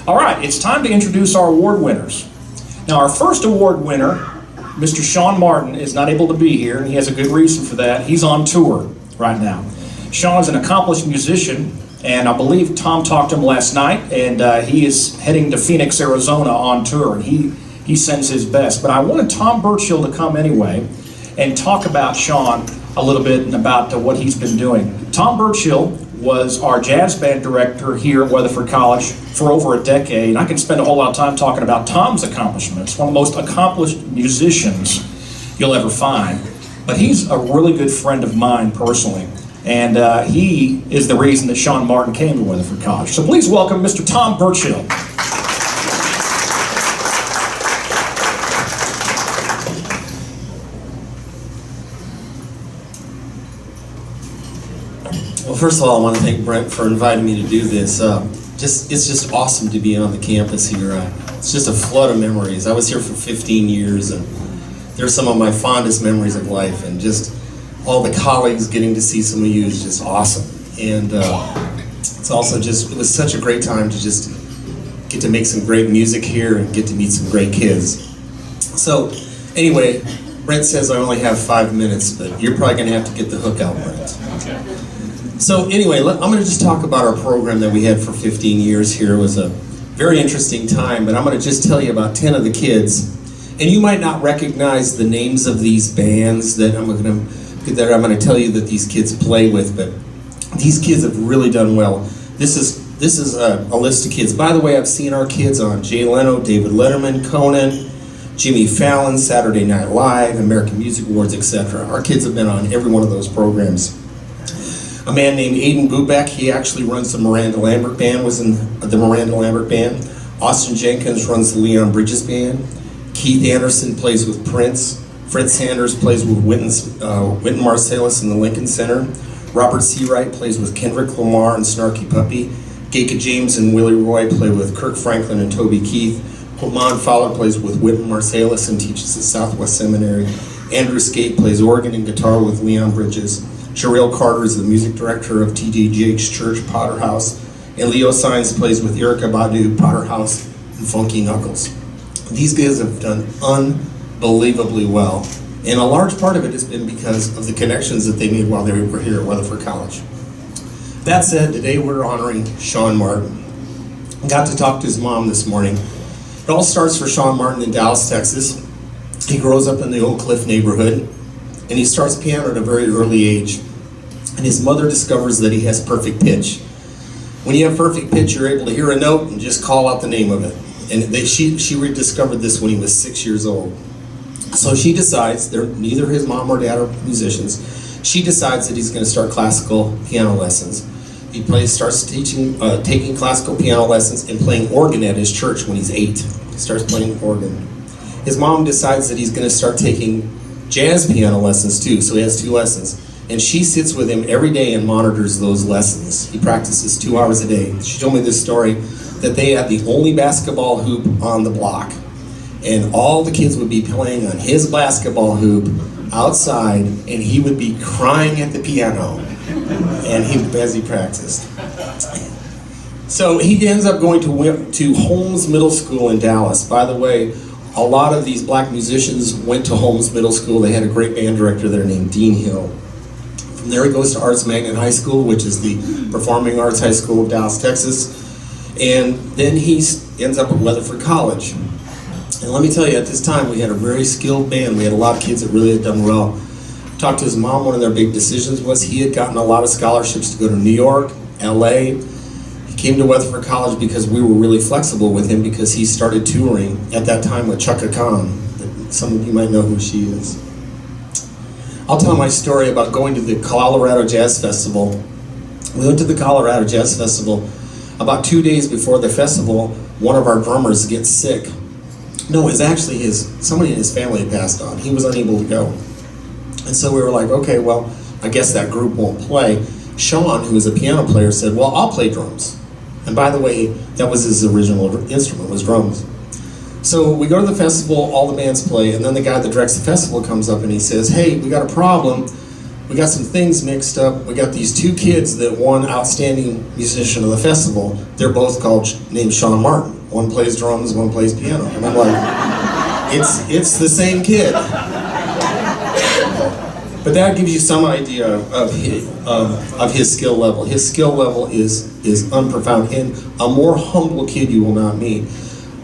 All right, it's time to introduce our award winners. Now, our first award winner, Mr. Shaun Martin, is not able to be here, and he has a good reason for that. He's on tour right now. Shaun's an accomplished musician, and I believe Tom talked to him last night, and he is heading to Phoenix, Arizona on tour, and he sends his best. But I wanted Tom Burchill to come anyway and talk about Shaun a little bit and about what he's been doing. Tom Burchill was our jazz band director here at Weatherford College for over a decade. I can spend a whole lot of time talking about Tom's accomplishments, one of the most accomplished musicians you'll ever find. But he's a really good friend of mine personally, and he is the reason that Shaun Martin came to Weatherford College. So please welcome Mr. Tom Burchill. Well, first of all, I want to thank Brent for inviting me to do this. It's just awesome to be on the campus here. It's just a flood of memories. I was here for 15 years, and they're some of my fondest memories of life. And just all the colleagues, getting to see some of you is just awesome. And it's also it was such a great time to just get to make some great music here and get to meet some great kids. So anyway, Brent says I only have 5 minutes, but you're probably going to have to get the hook out, Brent. Okay. So anyway, I'm going to just talk about our program that we had for 15 years here. It was a very interesting time, but I'm going to just tell you about 10 of the kids. And you might not recognize the names of these bands that I'm going to tell you that these kids play with, but these kids have really done well. This is a list of kids. By the way, I've seen our kids on Jay Leno, David Letterman, Conan, Jimmy Fallon, Saturday Night Live, American Music Awards, etc. Our kids have been on every one of those programs. A man named Aiden Bubeck, he actually runs the Miranda Lambert Band, was in the Miranda Lambert Band. Austin Jenkins runs the Leon Bridges Band. Keith Anderson plays with Prince. Fred Sanders plays with Wynton Marsalis in the Lincoln Center. Robert Seawright plays with Kendrick Lamar and Snarky Puppy. Geka James and Willie Roy play with Kirk Franklin and Toby Keith. Quamon Fowler plays with Wynton Marsalis and teaches at Southwest Seminary. Andrew Skate plays organ and guitar with Leon Bridges. Sherelle Carter is the music director of T.D. Jakes Church, Potter House, and Leo Sines plays with Erica Badu, Potter House, and Funky Knuckles. These guys have done unbelievably well, and a large part of it has been because of the connections that they made while they were here at Weatherford College. That said, today we're honoring Shaun Martin. I got to talk to his mom this morning. It all starts for Shaun Martin in Dallas, Texas. He grows up in the Oak Cliff neighborhood, and he starts piano at a very early age. And his mother discovers that he has perfect pitch. When you have perfect pitch, you're able to hear a note and just call out the name of it. And she rediscovered this when he was 6 years old. So she decides, neither his mom or dad are musicians, she decides that he's going to start classical piano lessons. He starts taking classical piano lessons and playing organ at his church when he's 8. He starts playing organ. His mom decides that he's going to start taking jazz piano lessons too, so he has 2 lessons. And she sits with him every day and monitors those lessons. He practices 2 hours a day. She told me this story, that they had the only basketball hoop on the block. And all the kids would be playing on his basketball hoop outside, and he would be crying at the piano as he practiced. So he ends up going to Holmes Middle School in Dallas. By the way, a lot of these black musicians went to Holmes Middle School. They had a great band director there named Dean Hill. From there he goes to Arts Magnet High School, which is the Performing Arts High School of Dallas, Texas. And then he ends up at Weatherford College. And let me tell you, at this time we had a very skilled band. We had a lot of kids that really had done well. Talked to his mom. One of their big decisions was he had gotten a lot of scholarships to go to New York, LA. He came to Weatherford College because we were really flexible with him, because he started touring at that time with Chaka Khan. Some of you might know who she is. I'll tell my story about going to the Colorado Jazz Festival. We went to the Colorado Jazz Festival. About 2 days before the festival, one of our drummers gets sick. No, it was actually somebody in his family had passed on. He was unable to go. And so we were like, okay, well, I guess that group won't play. Shaun, who was a piano player, said, well, I'll play drums. And by the way, that was his original instrument, was drums. So we go to the festival, all the bands play, and then the guy that directs the festival comes up and he says, hey, we got a problem. we got some things mixed up. We got these two kids that won Outstanding Musician of the Festival. They're both named Shaun Martin. One plays drums, one plays piano. And I'm like, it's the same kid. But that gives you some idea of his skill level. His skill level is unprofound, and a more humble kid you will not meet.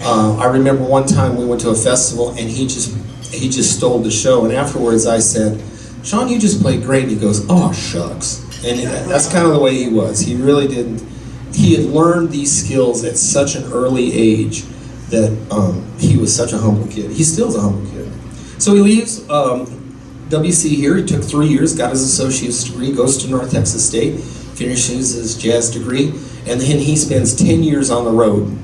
I remember one time we went to a festival, and he just stole the show. And afterwards, I said, "Shaun, you just played great." And he goes, "Oh, shucks." And that's kind of the way he was. He really didn't. He had learned these skills at such an early age that he was such a humble kid. He still is a humble kid. So he leaves WC here. He took 3 years, got his associate's degree, goes to North Texas State, finishes his jazz degree, and then he spends 10 years on the road.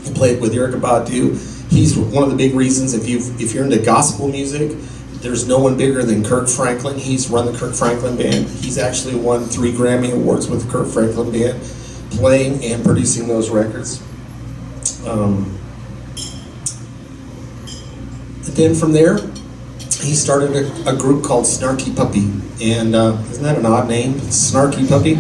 He played with Erykah Badu. He's one of the big reasons, if you're into gospel music, there's no one bigger than Kirk Franklin. He's run the Kirk Franklin Band. He's actually won 3 Grammy Awards with the Kirk Franklin Band, playing and producing those records. Then from there, he started a group called Snarky Puppy. And isn't that an odd name? Snarky Puppy?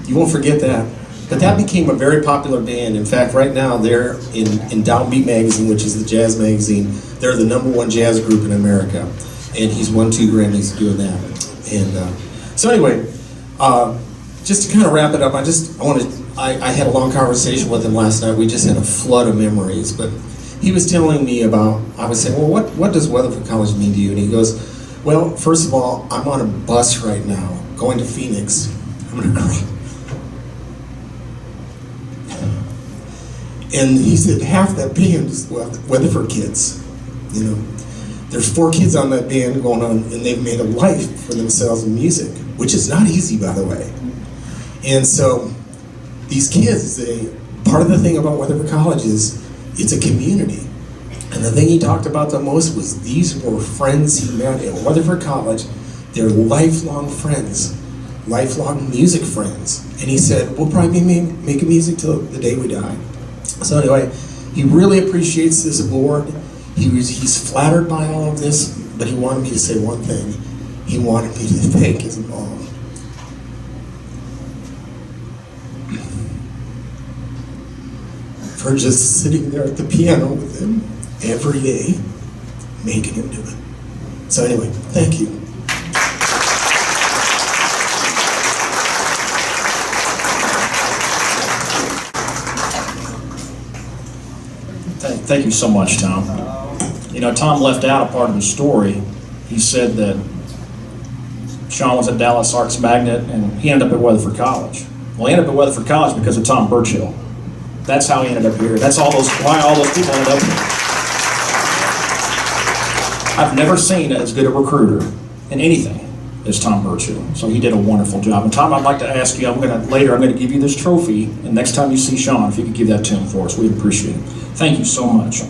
You won't forget that. But that became a very popular band. In fact, right now they're in Downbeat magazine, which is the jazz magazine. They're the #1 jazz group in America. And he's won 2 Grammys doing that. And so anyway, just to kind of wrap it up, I had a long conversation with him last night. We just had a flood of memories. But he was telling me about, I was saying, well, what does Weatherford College mean to you? And he goes, well, first of all, I'm on a bus right now going to Phoenix. I'm going to cry. And he said half that band is Weatherford kids. You know, there's 4 kids on that band going on, and they've made a life for themselves in music, which is not easy, by the way. And so these kids, part of the thing about Weatherford College is it's a community. And the thing he talked about the most was these were friends he met at Weatherford College. They're lifelong friends, lifelong music friends. And he said, we'll probably be making music till the day we die. So anyway, he really appreciates this award. He's flattered by all of this, but he wanted me to say one thing. He wanted me to thank his mom. For just sitting there at the piano with him every day, making him do it. So anyway, thank you. Thank you so much, Tom. You know, Tom left out a part of the story. He said that Shaun was at Dallas Arts Magnet and he ended up at Weatherford College. Well, he ended up at Weatherford College because of Tom Burchill. That's how he ended up here. That's why all those people ended up here. I've never seen as good a recruiter in anything as Tom Burchill. So he did a wonderful job. And Tom, I'd like to ask you, I'm going to give you this trophy, and next time you see Shaun, if you could give that to him for us, we'd appreciate it. Thank you so much.